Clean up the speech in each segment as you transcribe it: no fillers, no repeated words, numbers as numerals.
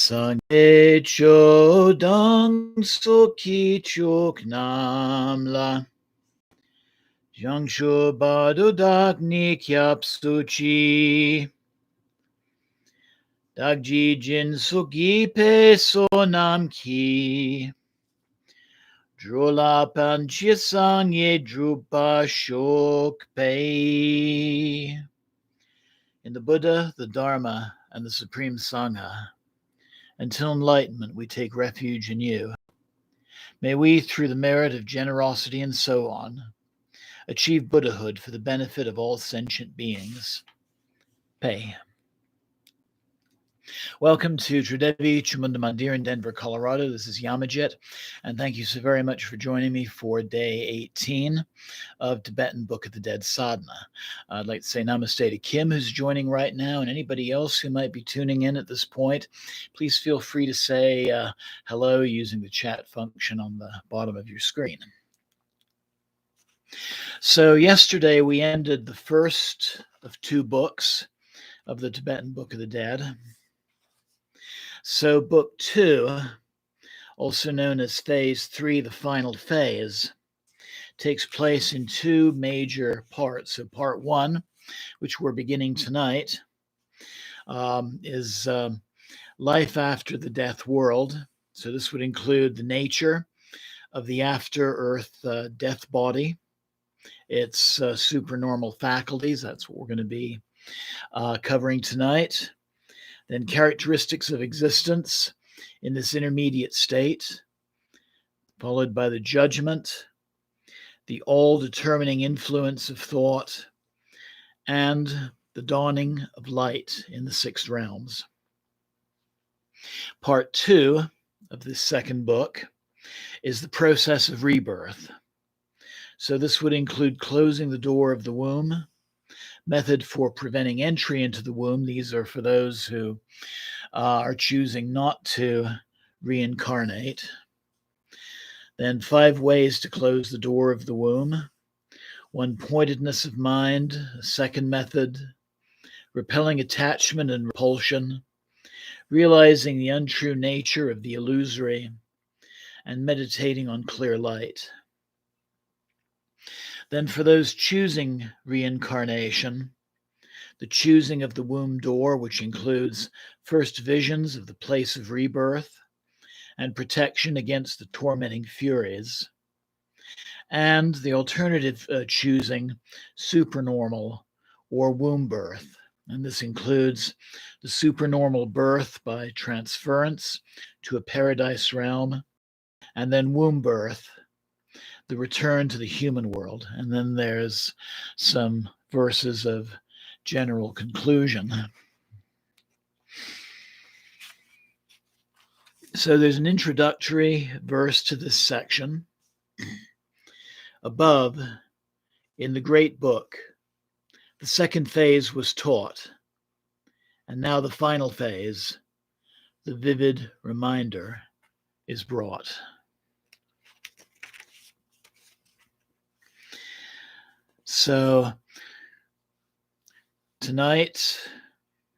Sangye chodang soki chok namla Jiangshu badu dak ni kyap suchi Dakji jin sugi pe so nam ki Drula pan chisang ye drupa shok pei. In the Buddha, the Dharma, and the Supreme Sangha, until enlightenment, we take refuge in you. May we, through the merit of generosity and so on, achieve Buddhahood for the benefit of all sentient beings. Pei. Welcome to Tridevi Chamunda Mandir in Denver, Colorado. This is Yamajit, and thank you so very much for joining me for day 18 of Tibetan Book of the Dead Sadhana. I'd like to say namaste to Kim, who's joining right now, and anybody else who might be tuning in at this point. Please feel free to say hello using the chat function on the bottom of your screen. So yesterday we ended the first of two books of the Tibetan Book of the Dead. So book 2, also known as phase 3, the final phase, takes place in two major parts. So part 1, which we're beginning tonight, is life after the death world. So this would include the nature of the after-earth death body, its supernormal faculties. That's what we're going to be covering tonight. Then characteristics of existence in this intermediate state, followed by the judgment, the all-determining influence of thought, and the dawning of light in the 6 realms. Part 2 of this second book is the process of rebirth. So this would include closing the door of the womb, method for preventing entry into the womb. These are for those who are choosing not to reincarnate. Then 5 ways to close the door of the womb. 1, pointedness of mind. A second method, repelling attachment and repulsion, realizing the untrue nature of the illusory, and meditating on clear light. Then for those choosing reincarnation, the choosing of the womb door, which includes first visions of the place of rebirth and protection against the tormenting furies, and the alternative choosing supernormal or womb birth. And this includes the supernormal birth by transference to a paradise realm, and then womb birth, the return to the human world. And then there's some verses of general conclusion. So there's an introductory verse to this section. Above, in the great book, the second phase was taught, and now the final phase, the vivid reminder, is brought. So tonight,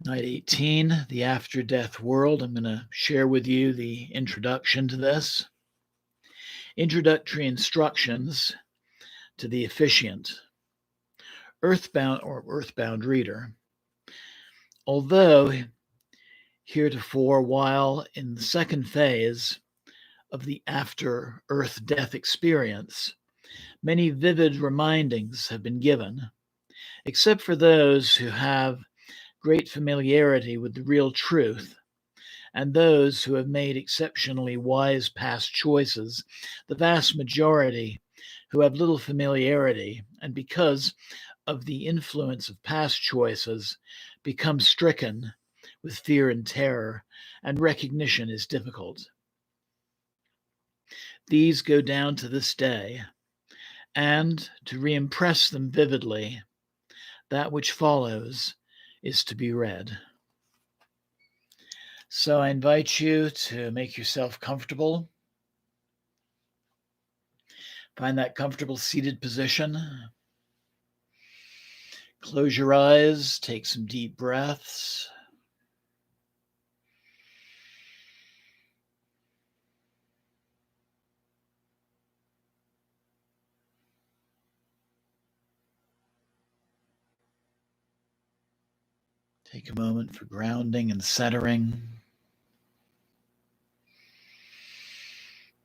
night 18, the after-death world, I'm going to share with you the introduction to this. Introductory instructions to the officiant, earthbound reader. Although heretofore, while in the second phase of the after-earth death experience, many vivid remindings have been given, except for those who have great familiarity with the real truth, and those who have made exceptionally wise past choices, the vast majority who have little familiarity, and because of the influence of past choices, become stricken with fear and terror, and recognition is difficult. These go down to this day, and to re-impress them vividly, that which follows is to be read. So I invite you to make yourself comfortable. Find that comfortable seated position. Close your eyes, take some deep breaths. Take a moment for grounding and centering,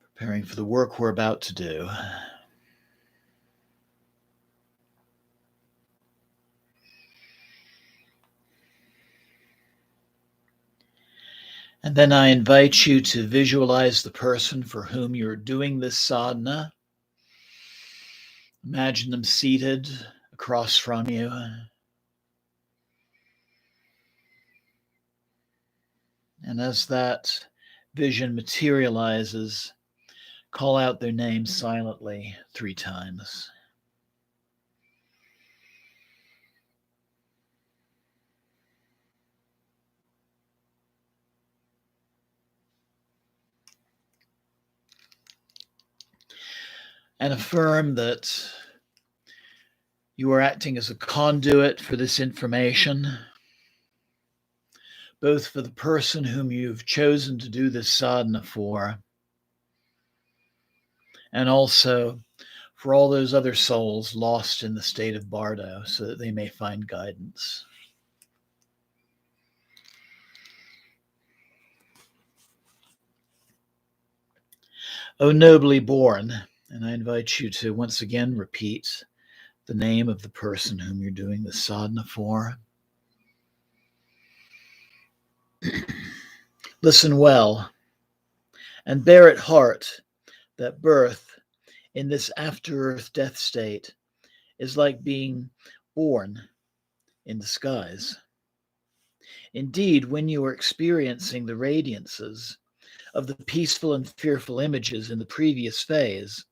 preparing for the work we're about to do. And then I invite you to visualize the person for whom you're doing this sadhana. Imagine them seated across from you. And as that vision materializes, call out their name silently 3 times. And affirm that you are acting as a conduit for this information, both for the person whom you've chosen to do this sadhana for, and also for all those other souls lost in the state of bardo, so that they may find guidance. O nobly born, and I invite you to once again repeat the name of the person whom you're doing the sadhana for. Listen well and bear at heart that birth in this after-earth death state is like being born in disguise. Indeed, when you are experiencing the radiances of the peaceful and fearful images in the previous phase,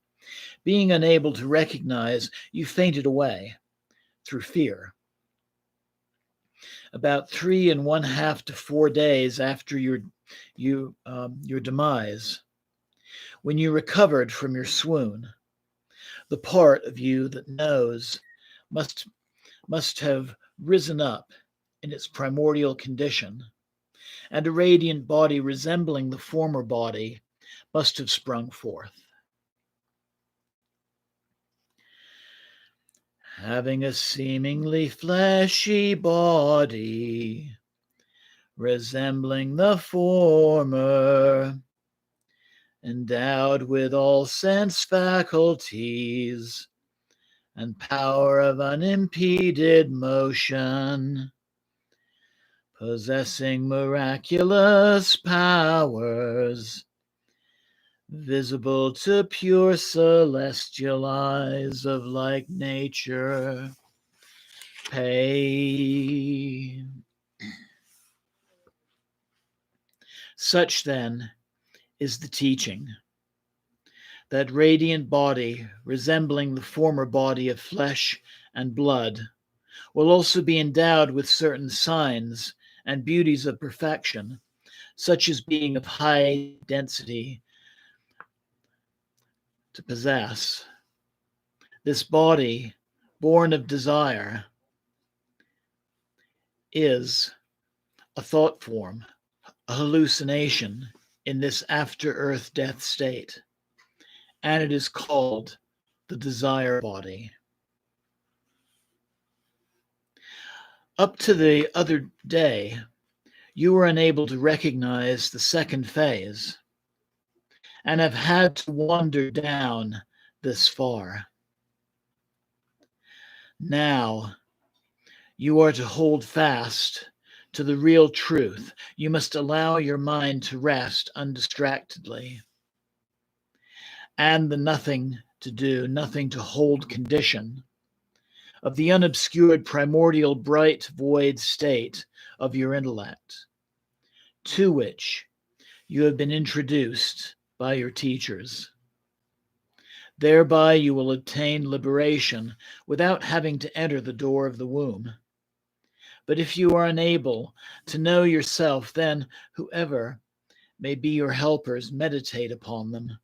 being unable to recognize, you fainted away through fear. About 3½ to 4 days after your demise, when you recovered from your swoon, the part of you that knows must have risen up in its primordial condition, and a radiant body resembling the former body must have sprung forth. Having a seemingly fleshy body, resembling the former, endowed with all sense faculties and power of unimpeded motion, possessing miraculous powers, visible to pure celestial eyes of like nature. Pay. Such then is the teaching. That radiant body, resembling the former body of flesh and blood, will also be endowed with certain signs and beauties of perfection, such as being of high density to possess. This body, born of desire, is a thought form, a hallucination in this after-earth death state, and it is called the desire body. Up to the other day, you were unable to recognize the second phase and have had to wander down this far. Now, you are to hold fast to the real truth. You must allow your mind to rest undistractedly. And the nothing to do, nothing to hold condition of the unobscured primordial bright void state of your intellect, to which you have been introduced by your teachers. Thereby you will obtain liberation without having to enter the door of the womb. But if you are unable to know yourself, then whoever may be your helpers meditate upon them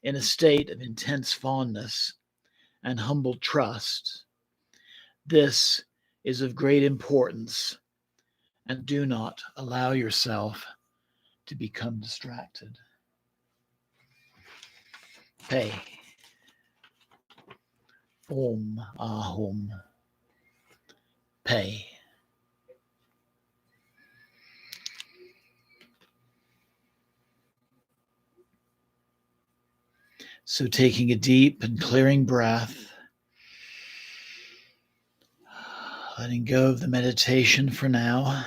in a state of intense fondness and humble trust. This is of great importance, and do not allow yourself to become distracted. Pay. Om Ahum. Pay. So taking a deep and clearing breath, letting go of the meditation for now.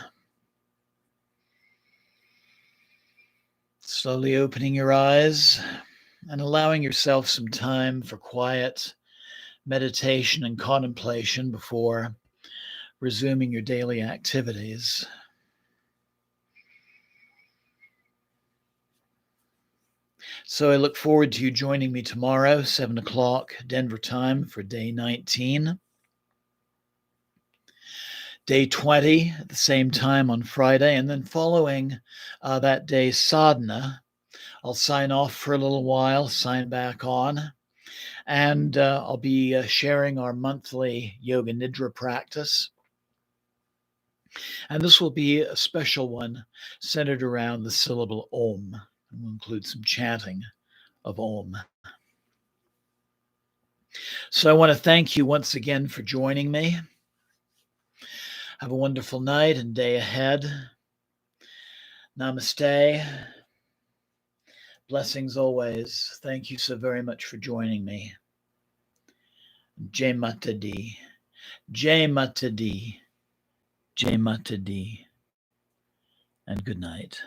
Slowly opening your eyes and allowing yourself some time for quiet meditation and contemplation before resuming your daily activities. So I look forward to you joining me tomorrow, 7 o'clock Denver time for day 19. Day 20 at the same time on Friday, and then following that day, Sadhana. I'll sign off for a little while, sign back on, and I'll be sharing our monthly Yoga Nidra practice. And this will be a special one centered around the syllable Om. And we'll include some chanting of Om. So I want to thank you once again for joining me. Have a wonderful night and day ahead. Namaste. Blessings always. Thank you so very much for joining me. Jai Mata Di. Jai Mata Di. Jai Mata Di. And good night.